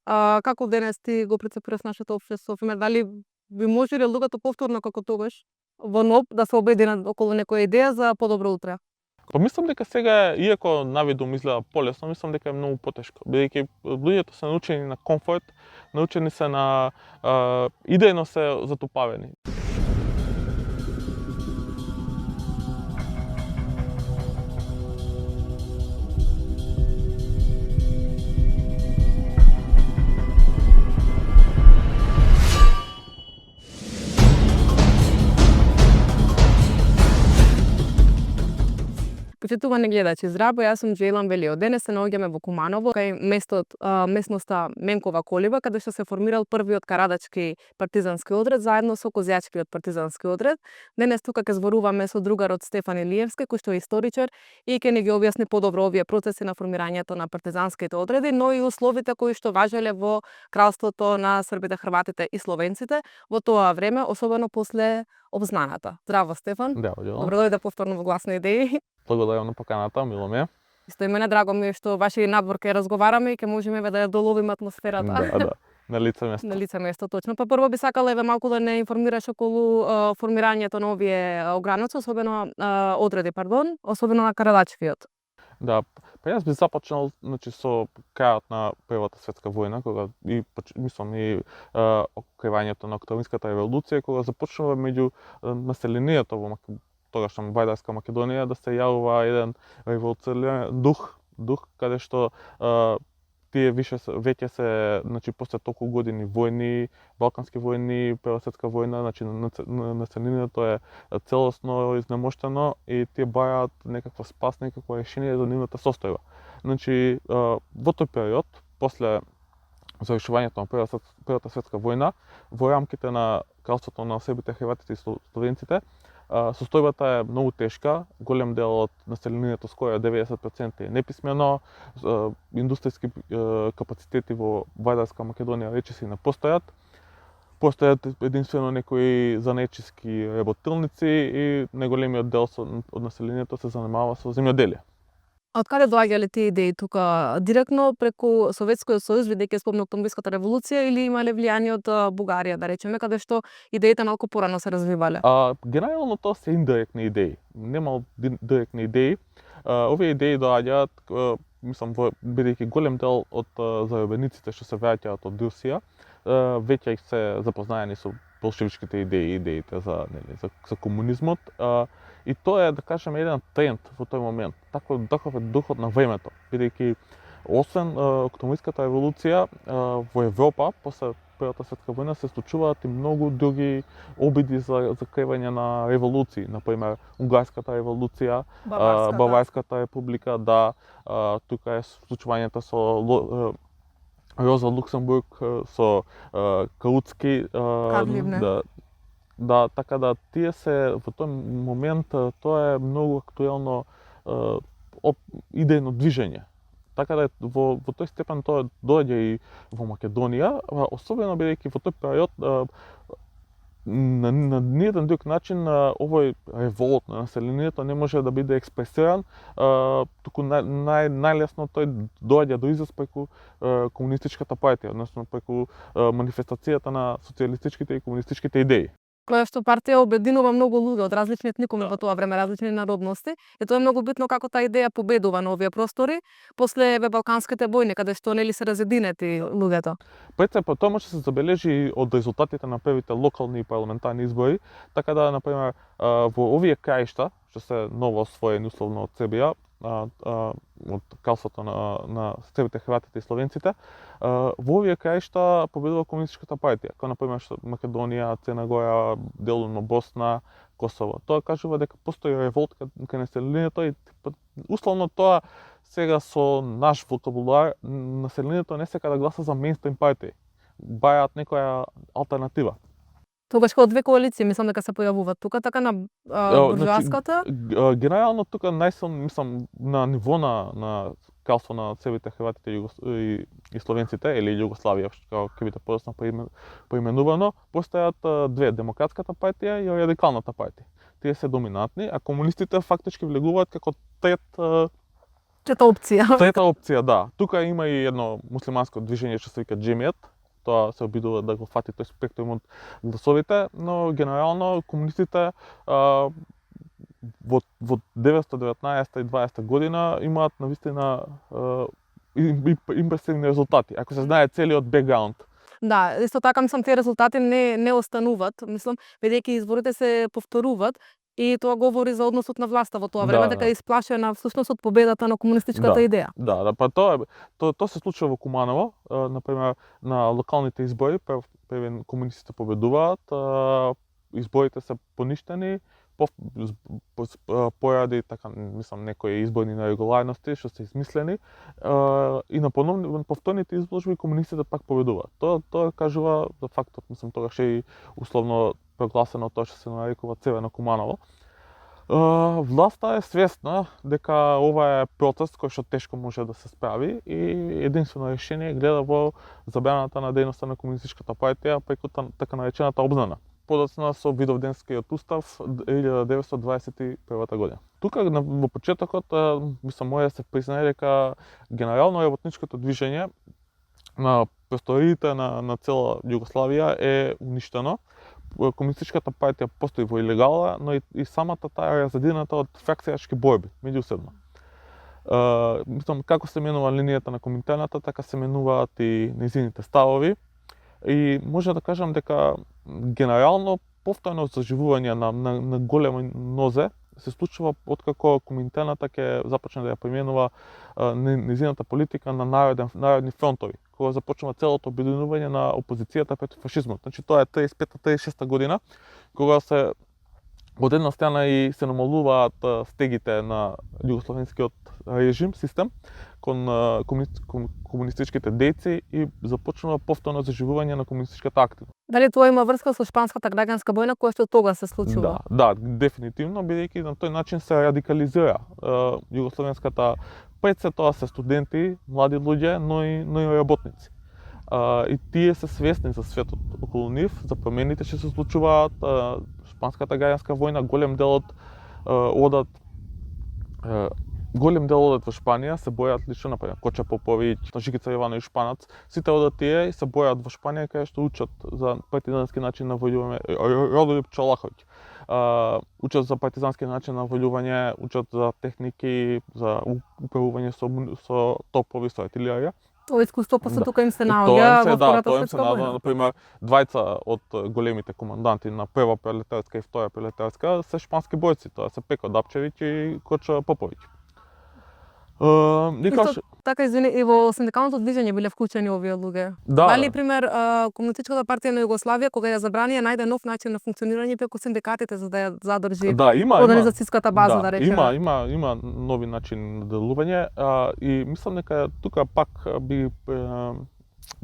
Како денес ти го прецепираш нашето општество? Пример, дали би можеле луѓето повторно како тогаш во НОБ да се обединат околу некоја идеја за подобро утре? Па мислам дека сега, иако навидум изгледа полесно, мислам дека е многу потешко, бидејќи луѓето се научени на комфорт, научени се на идејно се затупавени. Почитувани гледачи, здраво, јас сум Джейлан Велио. Денес се наоѓаме во Куманово, кај местноста Менкова колиба, каде што се формирал првиот карадачки партизански одред заедно со козјачкиот партизански одред. Денес тука ќе зборуваме со другарот Стефан Илиевски, кој што е историчар и ќе ни ги објасни подобро овие процеси на формирањето на партизанските одреди, но и условите кои што важеле во кралството на србите, хрватите и словенците во тоа време, особено после обзнаната. Здраво, Стефан. Добро дојде повторно во Глас на идеи. Благодарам на поканата, мило ми е. Исто и мене драго ми е што ваши надвор ќе разговараме и ќе можеме да ја доловиме атмосферата. Да, на лице место. На лице место, точно. Па прво би сакала еве малку да не информираш околу формирањето на овие ограници, одреди, особено на карадачкиот. Да, па јас би започнал со крајот на Првата светска војна, кога мислам и откривањето на Октомвриската револуција, кога започнува меѓу населението во тогашна Вајдарска Македонија да се јавува еден револуционарен дух каде што тие веќе се, после толку години војни, балкански војни, Прва светска војна, населението е целосно изнемоштено и тие бараат некаква спас, некакво решение за нивната состојба. Во тој период, после завршувањето на Првата светска војна, во рамките на кралството на србите, хрватите и словенците, состојбата е многу тешка, голем дел од населението, скоро 90% е неписмено, индустријски капацитети во Вајдарска Македонија речиси не постојат. Постојат единствено некои занечиски работилници и најголемиот дел од населението се занимава со земјоделие. Од каде доаѓале тие идеи тука? Директно преку Советскиот сојуз, бидејќи спомна Октомвриската револуција, или имале влијание од Бугарија, да речеме, каде што идеите малку порано се развивале? Генерално тоа се индиректни идеи. Нема директни идеи. Овие идеи доаѓаат, мислам, бидејќи голем дел од заробениците што се враќаат од Русија, веќе се запознаени со болшевичките идеи, идеите за комунизмот. И тоа е, да кажеме, еден тренд во тој момент. Таков е духот на времето, бидејќи освен Октомвриската револуција во Европа после Првата светска војна се случуваат и многу други обиди за креирање на револуции, например Унгарската револуција, Баварската република, тука е случувањето со Роза Луксембург, со Каутски, така да тие се во тој момент тоа е многу актуелно идејно движење. Така да во тој степен тоа доаѓа и во Македонија, особено бидејќи во тој период на ниеден друг начин овој револт на населението не може да биде експресиран, туку најлесно тој доаѓа до израз преку комунистичката партија, односно преку манифестацијата на социјалистичките и комунистичките идеи. Која што партија обединува многу луѓе од различни етникуми во тоа време, различни народности, и тоа е многу битно како таа идеја победува на овие простори после балканските војни, каде што нели се разединети луѓето. Прецепно тоа може да се забележи од резултатите на првите локални и парламентарни избори, така да, например, во овие краишта, што се ново освоени условно од Србија, од кралството на србите, хрватите и словенците, во овие краишта победува комунистичката партија, како например Македонија, Црна Гора, делумно Босна, Косово. Тоа кажува дека постои револт кај населението и условно тоа сега со наш вокабулар населението не сека да гласа за мејнстрим партии, бараат некоја алтернатива. Тогаш кога две коалиции мислам дека се појавуваат тука, така на буржоаската. Генерално тука најсилно мислам на ниво на кралство на србите, хрватите и словенците или Југославија, како ќе биде подоцна поименувано, постојат две: Демократската партија и Радикалната партија. Тие се доминантни, а комунистите фактички влегуваат како трет Трета опција. Трета опција, да. Тука има и едно муслиманско движење што се вика Джемијат. Тоа се обидува да го фати тој спектрум од гласовите, но генерално комунистите во 1919 и 20 година имаат навистина импресивни резултати, ако се знае целиот бекграунд. Да, исто така мислам тие резултати не остануваат, мислам, бидејќи изборите се повторуваат и тоа говори за односот на власта во тоа време, дека е исплашена всушност од победата на комунистичката идеја. Да, па тоа се случува во Куманово, например на локалните избори, прв комунистите победуваат, изборите се поништени, поради така мислам некои изборни нерегуларности што се измислени и на повторните изложби комунистите пак победуваат. Тоа кажува за фактот, мислам тогаш е условно прогласено тоа што се нарекува Црвено Куманово. Власта е свесна дека ова е процес кој што тешко може да се справи и единствено решение гледа во забраната на дејноста на комунистичката партија преку така наречената обзнана, подоцна со Видовденскиот устав 1921 година. Тука во почетокот мислам може да се признае дека генерално работничкото движење на просториите на цела Југославија е уништено. Комунистичката партија постои во илегала, но и самата таа е разедината од фракцијачки борби меѓусебно. Мислам како се менува линијата на Коминтерната, така се менуваат и нејзините ставови. И може да кажам дека генерално повторно заживување на голема нозе се случува откако Коминтерната ќе започне да ја применува нејзината политика на народни фронтови, кога започнува целото обединување на опозицијата против фашизмот. Значи тоа е 35-36 година, кога се од една страна и се намалуваат стегите на југословенскиот режим, систем, кон комунистичките дејци и започнува повторно заживување на комунистичката активност. Дали тоа има врска со шпанската граѓанска војна која што тогаш се случува? Да, дефинитивно, бидејќи на тој начин се радикализира југословенската, пред се тоа се студенти, млади луѓе, но и работници. И тие се свесни за светот околу нив, за промените што се случуваат, шпанската граѓанска војна, голем дел одат во Шпанија, се бојат лично, например, Коча Поповиќ, Жикица Јовановиќ Шпанац, сите одат тие и се бојат во Шпанија каде што учат за партизански начин на војување, Родолюб Чолаховиќ. Учат за партизански начин на војување, учат за техники, за управување со топови, со артилерија. Тоа искуство после тука им се наоѓа во Втората светска војна. Например, двајца од големите команданти на Прва пролетарска и Втора пролетарска се шпански бојци, тоа се Пеко Дапчевиќ и Коча Поповиќ. Така, извини, и во синдикалното движење биле вклучени овие луѓе. Дали, пример, Комунистичката партија на Југославија, кога ја забрани, ја најде нов начин на функционирање преку синдикатите за да ја задржи организацијската база, да речеме. Има нови начини на делување и мислам дека тука пак би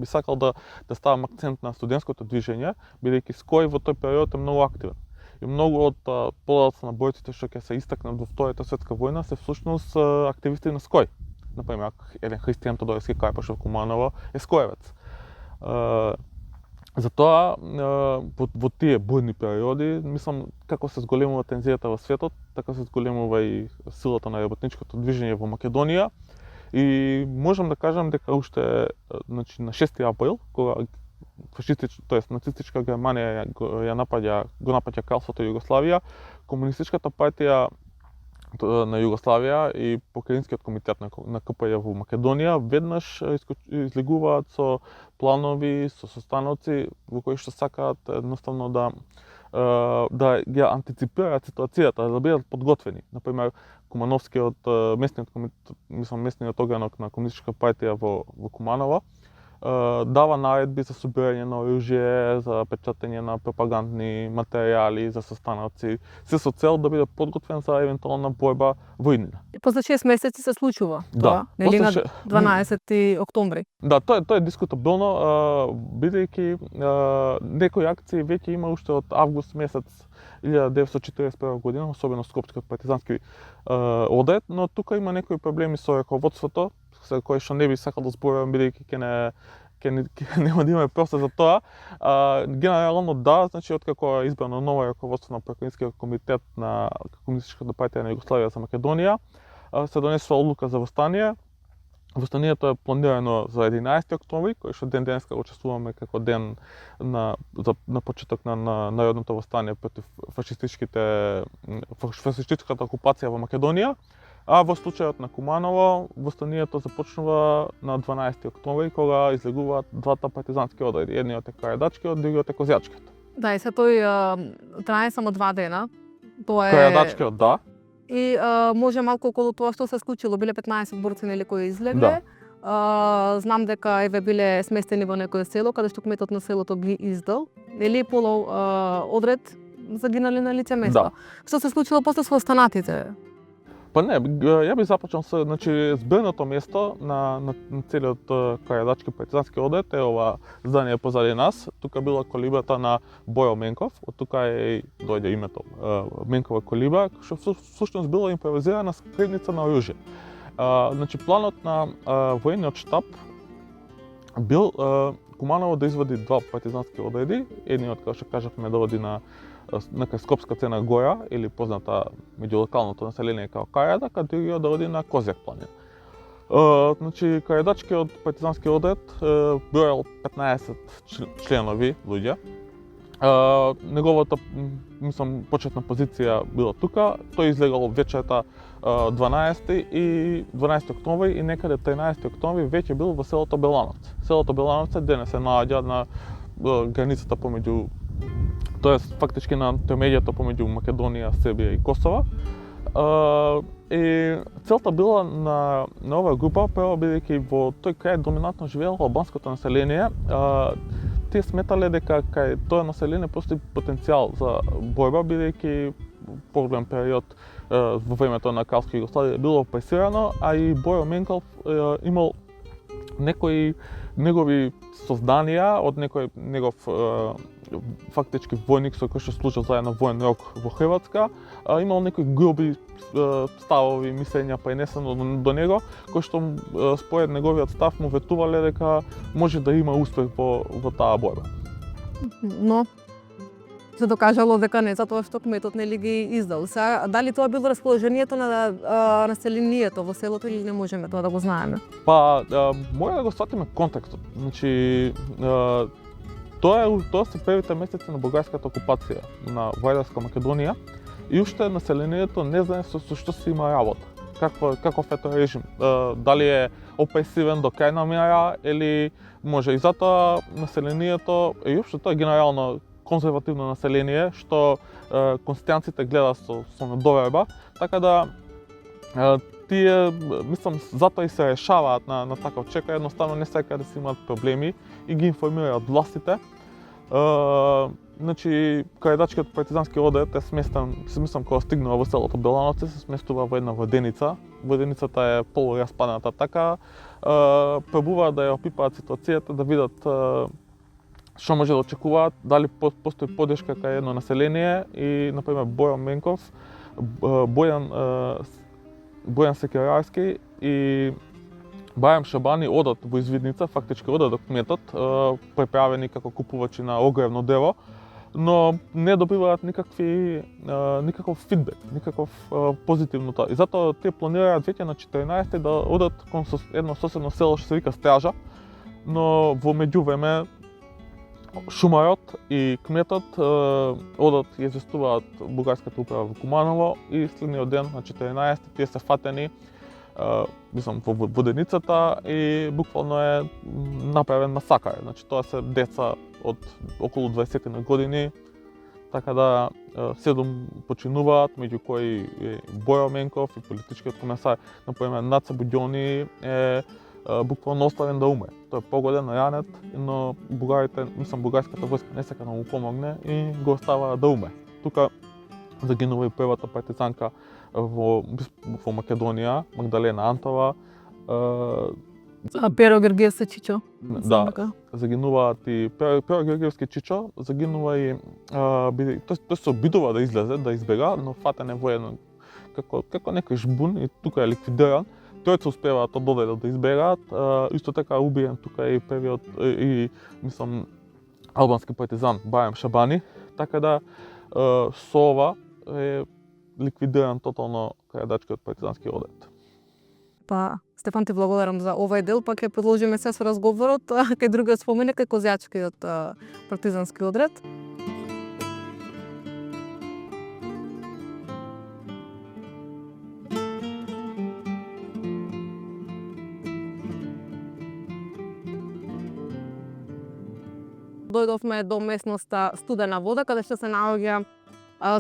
сакал да ставам акцент на студентското движење, бидејќи СКОј во тој период е многу активен. И многу од подоцна на бојците што ќе се истакнат во Втората светска војна се всушност активисти на СКОј. Например, еден Христијан Тодорски кај пошел во Куманово е скоевец. Затоа во тие бојни периоди, мислам како се зголемува тензијата во светот, така се зголемува и силата на работничкото движење во Македонија. И можам да кажам дека уште значи на 6 април, кога нацистичка Германија го напаѓа кралството Југославија, комунистичката партија на Југославија и Покраинскиот комитет на КПЈ во Македонија веднаш излегуваат со планови, со состаноци во кои што сакаат едноставно да ја антиципираат ситуацијата, да бидат подготвени. Например, Кумановскиот местниот огранок на комунистичка партија во Куманово дава наредби за собирање на оружје, за печатење на пропагандни материјали, за состаноци, се со цел да биде подготвен за евентуална борба во иднина. После 6 месеци се случува тоа, нели на 12 октомври? Да, тоа е дискутабилно, бидејќи некои акции веќе има уште од август месец 1941 година, особено Скопскиот партизански одред, но тука има некои проблеми со раководството, за кои што не би сакал да зборувам, бидејќи нема да имаме простор за тоа. Генерално да, значи откако е избрано ново раководство на Покраинскиот комитет на Комунистичката партија на Југославија за Македонија, се донесува одлука за восстание. Востанието е планирано за 11 октомври, кој што ден денеска го чествуваме како ден на почеток на народното восстание против фашистичката окупација во Македонија. А во случајот на Куманово, востанието започнува на 12 октомври, кога излегуваат двата партизански одреди. Едниот е Карајдачкиот, другиот е Козјачкиот. Да, и се тој трае само 2 дена. Тоа е Карајдачкиот, да. И може малку околу тоа што се случило, биле 15 борци нели кои излегле. Да. Знам дека еве биле сместени во некое село каде што кметот на селото ги издал, нели полу одред загинали на лице место. Да. Што се случило после со останатите? Па не, ја би започнал со, значи, зборното место на целиот Карајдачки партизански одред е ова здание позади нас. Тука била колибата на Бојо Менков, од тука дојде името Менкова колиба, што всушност била импровизирана скривница на оружје. Значи, планот на воениот штаб бил Куманово да извади два партизански одреди, едниот, како што кажавме, да оди на нека Скопска Цена Гора, или позната меѓу локалното население како Карајдак, а другиот да оди на Козјак планина. Значи, Карајдачкиот партизански одред броел 15 членови луѓе. Неговата, мислам, почетна позиција била тука. Тој излегал вечерта 12 октомври и некаде 13 октомври веќе бил во селото Белановци. Селото Белановци денес се наоѓа на границата помеѓу, тоест фактички на интермедијата помеѓу Македонија, Србија и Косово. И целта била на оваа група, прво бидејќи во тој крај доминантно живеело албанското население, тие сметале дека кај тоа население постои потенцијал за борба, бидејќи поголем период во времето на Кралска Југославија било опресирано, а и Бојо Менков имал некои негови созданија од некој негов фактички војник со кој што служил заедно воен рок во Хрватска, имал некои груби ставови, мислења пренесено до него, кои што според неговиот став му ветувале дека може да има успех во таа борба. Но се докажало дека не затоа што кметот нели ги издал. Сега, дали тоа било расположението на населението во селото или не можеме тоа да го знаеме? Па, мора да го сватиме контекстот. Значи, тоа се првите месеци на бугарската окупација на Вајдарска Македонија и уште населението не знае со што се има работа. Каков е тој режим? Дали е опресивен до крајна мера или може и затоа населението и уште тоа генерално конзервативно население што конституцијите гледа со недоверба, така да тие, мислам, затоа и се решаваат на таков чека, едноставно не сакаат да се имаат проблеми и ги информираат властите. Значи, Карајдачкиот партизански одред е сместен, мислам, кога стигнува во селото Белановци, се сместува во една воденица. Воденицата е полураспадната, така пробуваат да ја опипаат ситуацијата, да видат што може да очекуваат, дали постои поддршка кај едно население и, например, Бојо Менков, Бојан Секерарски и Бајам Шабани одат во извидница, фактички одат до кметот, преправени како купувачи на огревно древо, но не добиваат никаков фидбек, никаков позитивно тоа. И затоа тие планираат веќе на 14 да одат кон едно соседно село што се вика Стража, но во меѓувреме шумарот и кметот одат и известуваат бугарската управа во Куманово и следниот ден на 14 тие се фатени мислам во воденицата и буквално е направен масакар. Значи тоа се деца од околу 20 години, така да 7 починуваат, меѓу кои Бојо Менков и политичкиот комесар, например Наца Будјони е буквално оставен да умре. Тој е погоден, ранет, но бугарите, мислам, бугарската војска не сака да му помогне и го остава да умре. Тука загинува и првата партизанка во Македонија, Магдалена Антова. Перо Георгиевски Чичо. Да, загинуваат и Перо Георгиевски Чичо, загинува и тој се обидува да излезе, да избега, но фатен е воено како некој жбун и тука е ликвидиран. Тројца успеваат од одредот да избегаат, исто така убиен тука и првиот и мислам албански партизан Бајам Шабани, така да со ова е ликвидиран тотално Карајдачкиот партизански одред. Па, Стефан, ти благодарам за овој дел, па ќе продолжиме се со разговорот кај другиот споменик кај Козјачкиот партизански одред. Дојдовме до местноста Студена вода, каде што се наоѓа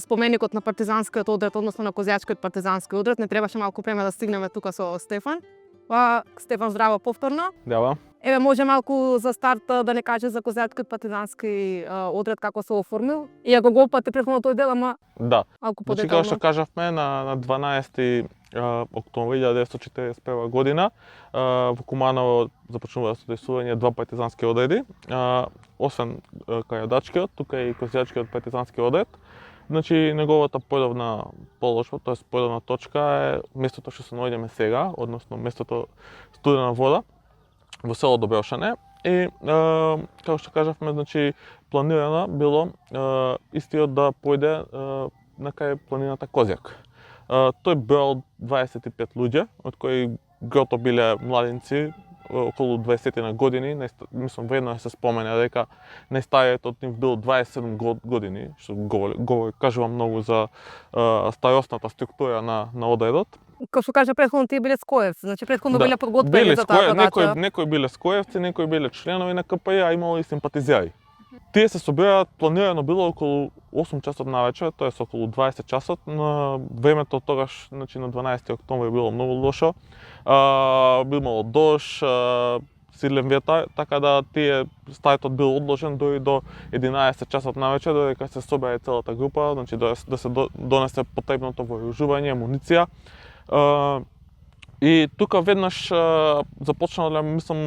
споменикот на партизанскиот одред, односно на Козјачкиот партизански одред. Не требаше малку време да стигнеме тука со Стефан. Па, Стефан, здраво повторно. Дава. Еве, може малку за старт да не каже за Козјачкиот партизански одред како се оформил. Иако го опати претходно тој дел, ама Да. малку Значи, како подетално. што кажавме, на 12 октомври 1941 година во Куманово започнува содржување два партизански одреди. Освен Карадачкиот, тука и Козјачкиот партизански одред. Значи, неговата појдовна положба, тоест појдовна точка е местото што се наоѓаме сега, односно местото Студена вода во село Доброшане. И како што кажавме, значи планирано било истиот да појде на кај планината Козјак. Тој број 25 луѓе, од кои грото биле младинци, околу 20 на години. Мислам, вредно е се спомене дека најстариот од нив бил 27 години, што говори кажува многу за старосната структура на одредот. Како што кажа претходно, тие биле скоевци, значи претходно биле подготвени Биле за таа задача. некои биле скоевци, некои биле членови на КПЈ, а имало и симпатизери. Тие се собираат, планирано било околу 8 часот навечер, тоа е околу 20 часот, на времето тогаш, значи на 12 октомври било многу лошо. Имало дожд, силен ветар, така да стартот бил одложен дури до 11 часот навечер, додека се собере целата група, значи да се донесе потребното вооружување, амуниција. И тука веднаш започнале, мислам,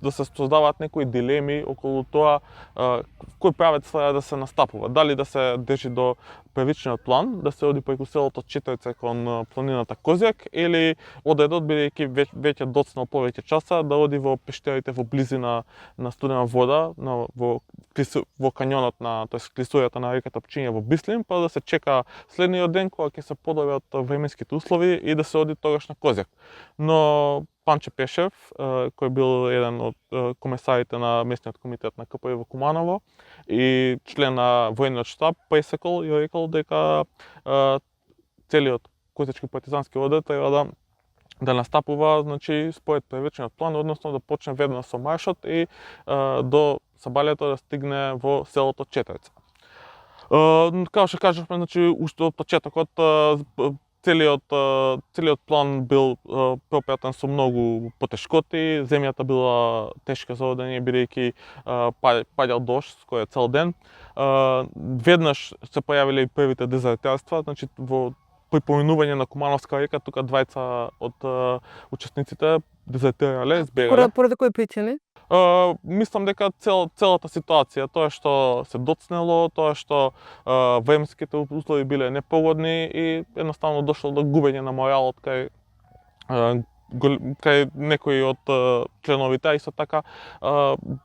да се создаваат некои дилеми околу тоа кој правец треба да се настапува. Дали да се држи до првичниот план, да се оди преку селото Четрце кон планината Козјак, или одредот, бидејќи веќе доцнал повеќе часа, да оди во пештерите во близина на Студена вода, во канјонот тоест клисуријата на реката Пчиња во Бислим, па да се чека следниот ден кога ќе се подобрат временските услови и да се оди тогаш на Козјак. Но Панче Пешев, кој бил еден од комесарите на местниот комитет на КПЈ во Куманово и член на војниот штаб, пресекол и рекол дека целиот Козјачки партизански одред треба да настапува, значи, според првичниот план, односно да почне веднаш со маршот и до сабалјето да стигне во селото Четрце. Како што кажавме, значи, уште од почетокот целиот план бил пропратен со многу потешкоти, земјата била тешка за одење, бидејќи паѓал дожд кој цел ден. Веднаш се појавиле и првите дезертарства, значи при поминување на Кумановска река, тука двајца од учесниците дезертирале, збегале. Поради кои причини? Мислам дека целата ситуација, тоа што се доцнело, тоа што временските услови биле непогодни и едноставно дошло до губење на моралот кај некои од членовите, а исто така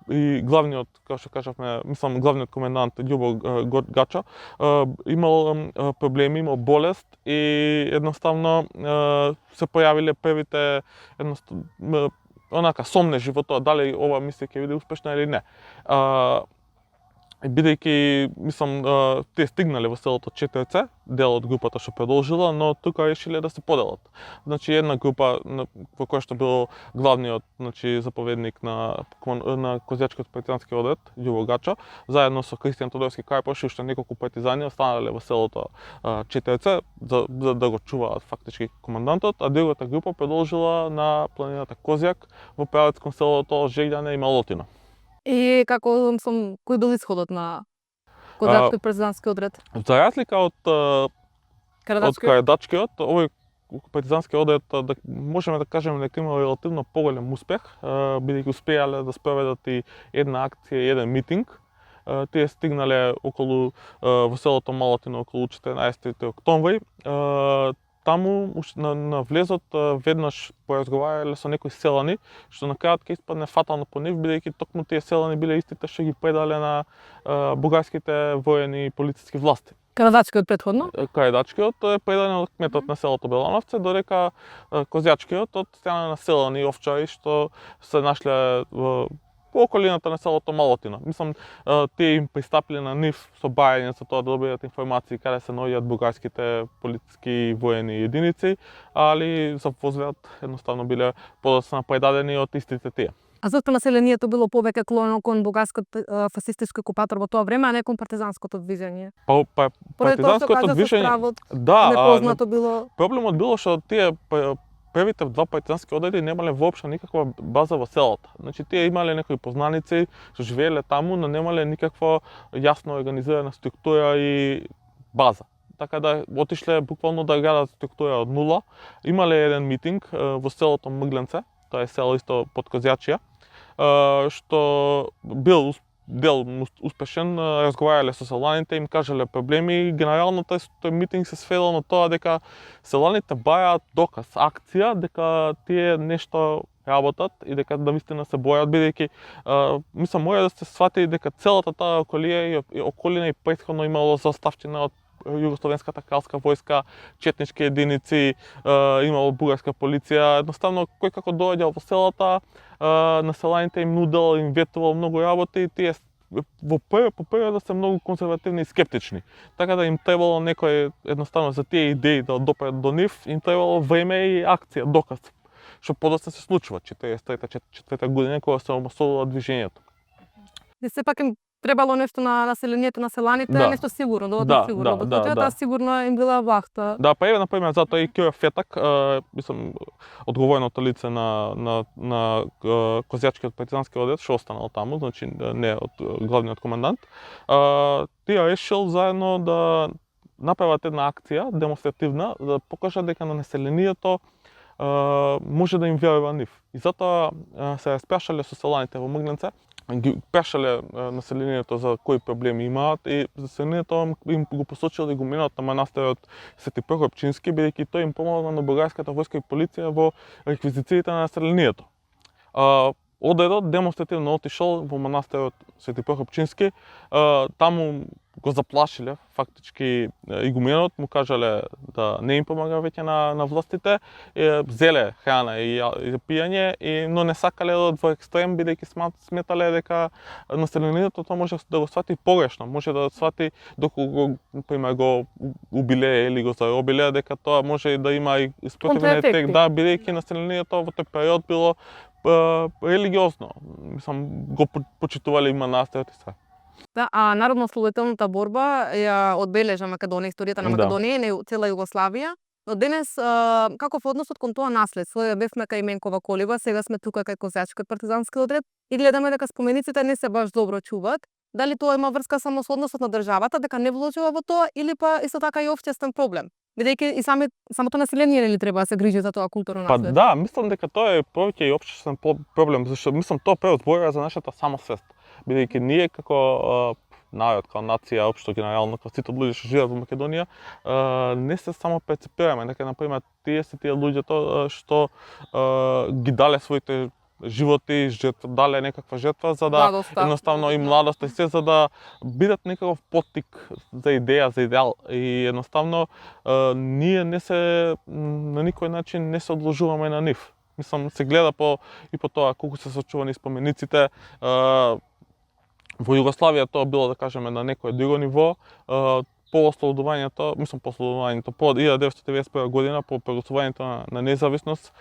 и главниот, како што кажавме, мислам главниот комендант Љубо Гача имал проблеми, имал болест и едноставно се појавиле првите сомнежи во тоа дали ова мисија ќе биде успешна или не. Бидејќи, мислам, тие стигнале во селото Четрце, дел од групата што продолжила, но тука решиле да се поделат. Значи, една група во која што бил главниот, значи, заповедник на Козјачкиот партизански одред, Љубо Гача, заедно со Кристијан Тодорски Карпош и уште неколку партизани останале во селото Четрце за да го чуваат фактички командантот, а другата група продолжила на планината Козјак во правец кон селото Жеѓане и Малотина. И кој бил исходот на Козјачкиот партизански одред? За разлика од Карадачкиот, овој партизански одред можеме да кажеме дека имал релативно поголем успех, бидејќи успеале да спроведат и една акција и еден митинг. Тие стигнале во селото Малотина околу 14 октомври. Таму на влезот веднаш поразговарале со некои селани, што на крајот ќе испадне фатално по нив, бидејќи токму тие селани биле истите што ги предале на бугарските воени и полициски власти. Карадачкиот претходно? Карадачкиот е предаден од кметот на селото Белановце, додека Козјачкиот од страна на селани овчари што се нашле во околината на селото Малотина. Мислам, тие им пристапиле на нив со бајање за тоа да добијат информации каде се наоѓаат бугарските полициски и воени единици, али за возверат едноставно биле подоцна предадени од истите тие. А зошто населението било повеќе клонено кон бугарскиот фасистички окупатор во тоа време, а не кон партизанското движење? Партизанското движење, да, непознато било. Проблемот било што тие првите два партизански одреди немале воопшто никаква база во селото. Значи тие имале некои познаници што живееле таму, но немале никаква јасно организирана структура и база. Така да отишле буквално да градат структура од нула. Имале еден митинг во селото Мгленце, тоа е село исто под Козјачија, што бил дел успешен, разговарале со селаните, им кажале проблеми и генерално тој митинг се сведел на тоа дека селаните бајаат доказ, акција, дека тие нешто работат и дека навистина се бојат, бидејќи мислам мора да се свати дека целата таа околина и претходно имало заставчина од Југословенската кралска војска, четнички единици, имало бугарска полиција. Едноставно, кој како доаѓал во селата, на селаните им нудел, им ветувал многу работи и тие по првиот да се многу конзервативни и скептични. Така да им требало некој едноставно за тие идеи да допрат до нив, им требало време и акција, доказ. Што подоцна се случува 43-4 година кога се омасовува движењето. И сепак им требало нешто на населението на селаните, нешто сигурно, доволно сигурно. Таа сигурно им била вахта. Да, па еве например затоа и Кјо Фетак, мислам одговорното лице на Козјачкиот партизански одред што останал таму, значи не од главниот командант, тие решил заедно да направат една акција демонстративна да покажат дека на населението може да им верува нив. И затоа се распрашале со селаните во Мгленце, ги прашале населението за кои проблеми имаат и населението им го посочило да го минат на манастирот Свети Прокопчински, бидејќи тој им помогна на бугарската војска и полиција во реквизициите на населението. Одредот демонстративно отишол во манастирот Свети Прокопчински, таму го заплашиле фактички игуменот, му кажале да не им помага веќе на властите, зеле храна и пиење, но не сакале да во екстрем, бидејќи сметале дека населението тоа може да го свати погрешно, може да свати доколку например го убиле или го заробиле, дека тоа може да има и спротивен ефект, да, бидејќи населението во тој период било религиозно, мислам го почитувале манастирот и се. Да, а народно-ослободителната борба ја одбележа Македонија, историјата на Македонија и цела Југославија. Но денес, каков односот кон тоа наследство? Бевме кај Менкова колиба, сега сме тука кај Козјачкиот партизански одред и гледаме дека спомениците не се баш добро чуваат. Дали тоа има врска само со односот на државата, дека не вложува во тоа, или па исто така и општествен проблем? Бидејќи и самото население нели треба да се грижи за тоа културно наследство? Па да, мислам дека тоа е повеќе и општествен проблем, зашто мислам тоа преозборува за нашата самосвест. Бидејќи ние како народ, како нација, општо генерално, како сите луѓе што живеат во Македонија, не се само перцепираме, дека например тие се тие луѓето што ги дале своите животи, дале некаква жртва за да едноставно и младоста и се за да бидат некаков поттик за идеја, за идеал и едноставно ние не се на никој начин не се одложуваме на нив. Мислам се гледа и по тоа колку се сочувани спомениците. Во Југославија тоа било да кажеме на некое друго ниво. По 1991 година, по прогласувањето на независност,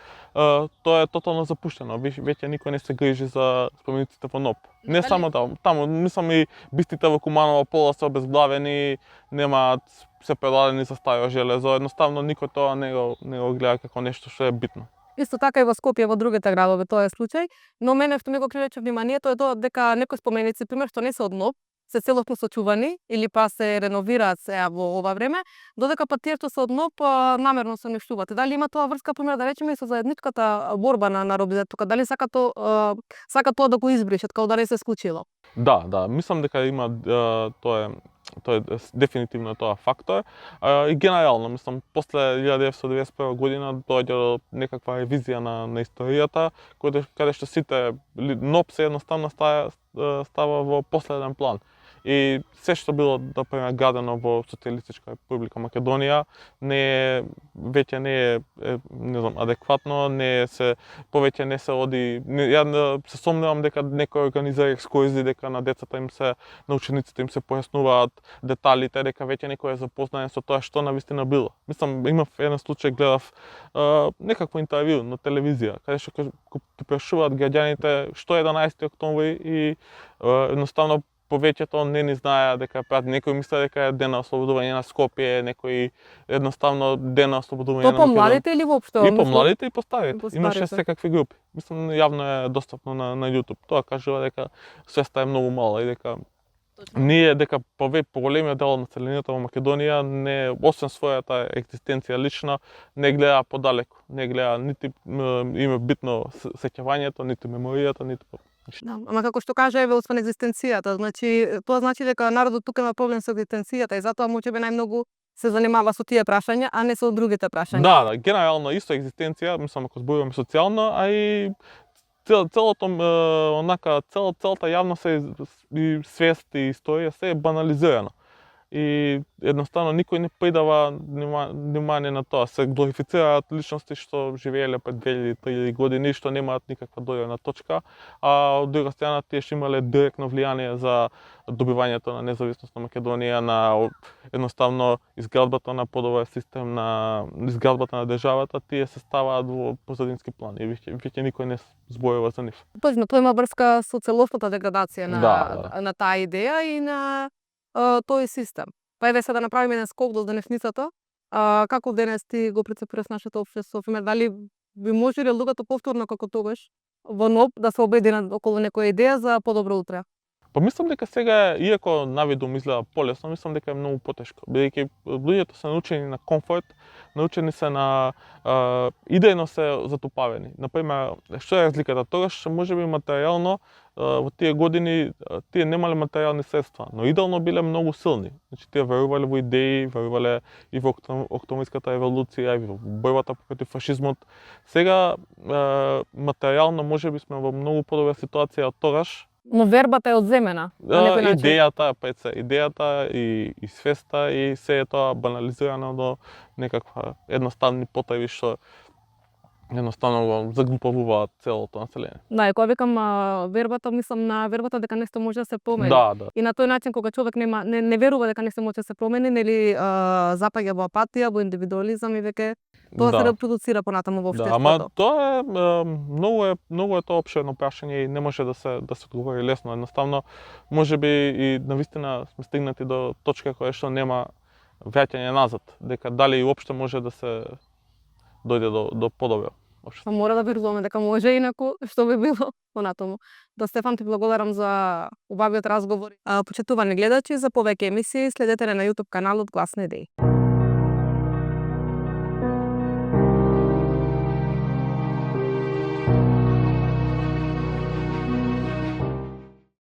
тоа е тотално запуштено. Веќе никој не се грижи за спомениците во НОП. Не само таму, мислам и бистите во Куманово поло се обезглавени, немаат се предадени за старо железо, едноставно никој тоа не го гледа како нешто што е битно. Исто така и во Скопје, во другите градове тоа е случај, но мене што ми го привлече вниманието е тоа дека некои споменици, пример што не се од НОП, се целосно сочувани или па се реновираат сега во ова време, додека па тие што се од НОП намерно се уништуваат. Дали има тоа врска, пример да речеме и со заедничката борба на народите тука, дали сака тоа да го избришат, како да не се случило? Да, мислам дека има тоа е дефинитивно тоа фактор. И генерално, мислам, после 1991 година доаѓа до некаква ревизија на историјата, каде што сите НОП се едноставно става во последен план. И се што било например градено во Социјалистичка република Македонија веќе не е не знам адекватно, повеќе не се оди. Ја се сомневам дека некој организира екскурзии, дека на децата им на учениците им се појаснуваат деталите, дека веќе некој е запознаен со тоа што навистина било. Мислам, имав еден случај, гледав некакво интервју на телевизија, каде што ти прашуваат граѓаните што е 11 октомври и едноставно повеќето не ни знаеа дека прати. Некои мислеа дека е ден на ослободување на Скопје, некои едноставно ден на ослободување на То помладите или воопшто? И помладите и постарите. Постарите. Имаше секакви групи. Мислам, јавно е достапно на YouTube. Тоа кажува дека свеста е многу мала и дека дека поголемиот дел од населението во Македонија освен својата екзистенција лична, не гледа подалеку. Не гледа нити има битно сеќавањето, нити меморијата, нити Да, ама како што кажа еве освен екзистенцијата, тоа значи дека народот тука има проблем со екзистенцијата и затоа можеби најмногу се занимава со тие прашања, а не со другите прашања. Да, генерално исто екзистенција, мислам ако зборуваме социјално, а и целата јавност и свест и историја се е банализирано. И едноставно никој не придава внимание на тоа. Се глорифицираат личности што живееле пред 2000-3000 години, што немаат никаква дојдена точка, а од друга страна тие што имале директно влијание за добивањето на независност на Македонија, на едноставно изградбата на подобар систем, на изградбата на државата, тие се ставаат во позадински план и веќе никој не зборува за нив. Точно, тоа има врска со целосната деградација на таа идеја и на тој систем. Па еве сега да направиме еден скок до денешницата. Како денес ти го прецепираш нашето општество? Пример, дали би можеле луѓето повторно како тогаш во НОП да се обединат околу некоја идеја за подобро утре? Па мислам дека сега, иако навидум изгледа полесно, мислам дека е многу потешко, бидејќи луѓето се научени на комфорт, научени се на идејно се затупавени. Например, што е разликата? Тогаш можеби материјално во тие години тие немале материјални средства, но идеално биле многу силни. Значи тие верувале во идеи, верувале и во октомвриската револуција, и во борбата против фашизмот. Сега материјално можеби сме во многу подобра ситуација од тогаш. Но вербата е одземена на некој начин. Идејата и свеста и се е тоа банализирано до некаква едноставни потреби што едноставно го заглупавуваат целото население. Да, и кога викам вербата, мислам на вербата дека нешто може да се промени. Да. И на тој начин кога човек не верува дека нешто може да се промени, нели запаѓа во апатија, во индивидуализам и веќе тоа се репродуцира понатаму во општеството. Да, ама тоа е многу е тоа опширно прашање и не може да се одговори лесно. Едноставно можеби и навистина сме стигнати до точка која што нема враќање назад, дека дали уопште може да се дојде до подобро. Па мора да веруваме дека може, инаку што би било понатаму. Да, Стефан, ти благодарам за убавиот разговор. Почитувани гледачи, за повеќе емисии следете на YouTube каналот Гласни идеи.